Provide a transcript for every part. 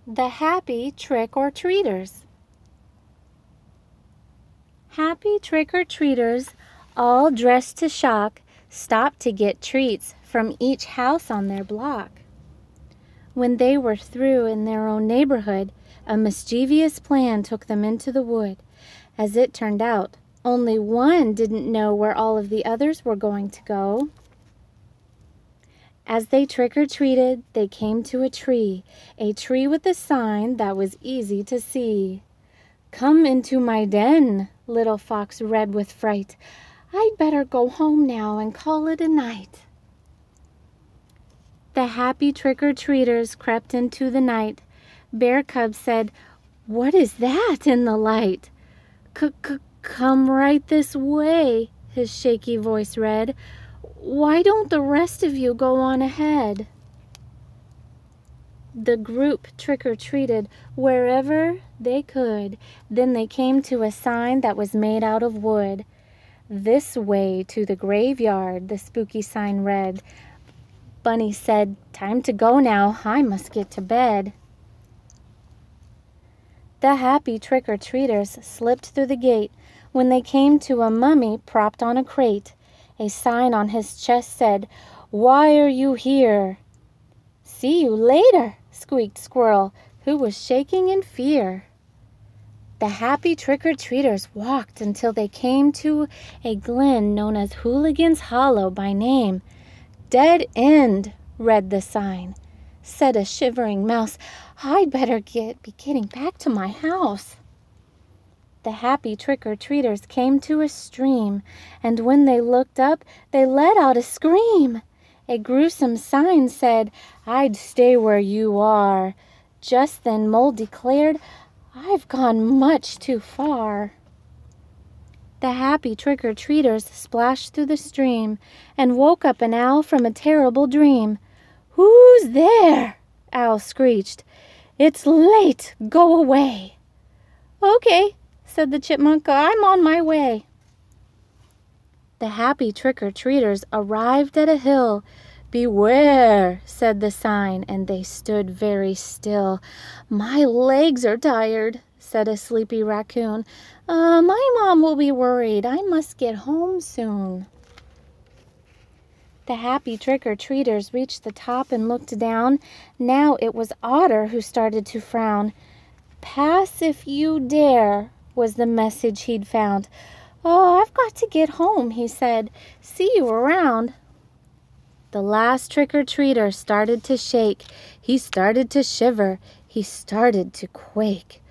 The Happy Trick-or-Treaters. Happy trick-or-treaters, all dressed to shock, stopped to get treats from each house on their block. When they were through in their own neighborhood, a mischievous plan took them into the wood. As it turned out, only one didn't know where all of the others were going to go. As they trick-or-treated, they came to a tree with a sign that was easy to see. "Come into my den," little Fox read with fright. "I'd better go home now and call it a night." The happy trick-or-treaters crept into the night. Bear Cub said, "What is that in the light?" "Come right this way," his shaky voice read. "Why don't the rest of you go on ahead?" The group trick-or-treated wherever they could. Then they came to a sign that was made out of wood. "This way to the graveyard," the spooky sign read. Bunny said, "Time to go now, I must get to bed." The happy trick-or-treaters slipped through the gate. When they came to a mummy propped on a crate, a sign on his chest said, "Why are you here?" "See you later," squeaked Squirrel, who was shaking in fear. The happy trick-or-treaters walked until they came to a glen known as Hooligan's Hollow by name. "Dead end," read the sign. Said a shivering mouse, "I'd better be getting back to my house." The happy trick-or-treaters came to a stream, and when they looked up, they let out a scream. A gruesome sign said, "I'd stay where you are." Just then Mole declared, "I've gone much too far." The happy trick-or-treaters splashed through the stream and woke up an owl from a terrible dream. "Who's there?" Owl screeched. "It's late. Go away." "Okay," said the chipmunk. "I'm on my way." The happy trick-or-treaters arrived at a hill. "Beware," said the sign, and they stood very still. "My legs are tired," said a sleepy raccoon. My mom will be worried. I must get home soon." The happy trick-or-treaters reached the top and looked down. Now it was Otter who started to frown. "Pass if you dare," was the message he'd found. "Oh, I've got to get home," he said. "See you around." The last trick-or-treater started to shake. He started to shiver. He started to quake.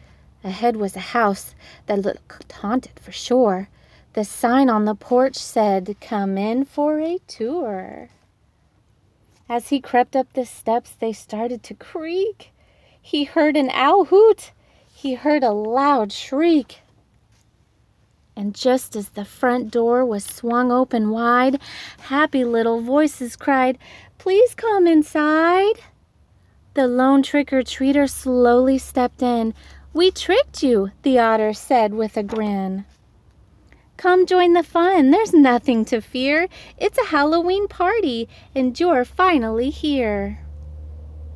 Ahead was a house that looked haunted for sure. The sign on the porch said, "Come in for a tour." As he crept up the steps, they started to creak. He heard an owl hoot. He heard a loud shriek. And just as the front door was swung open wide, happy little voices cried, "Please come inside." The lone trick-or-treater slowly stepped in. "We tricked you," the otter said with a grin. "Come join the fun. There's nothing to fear. It's a Halloween party, and you're finally here."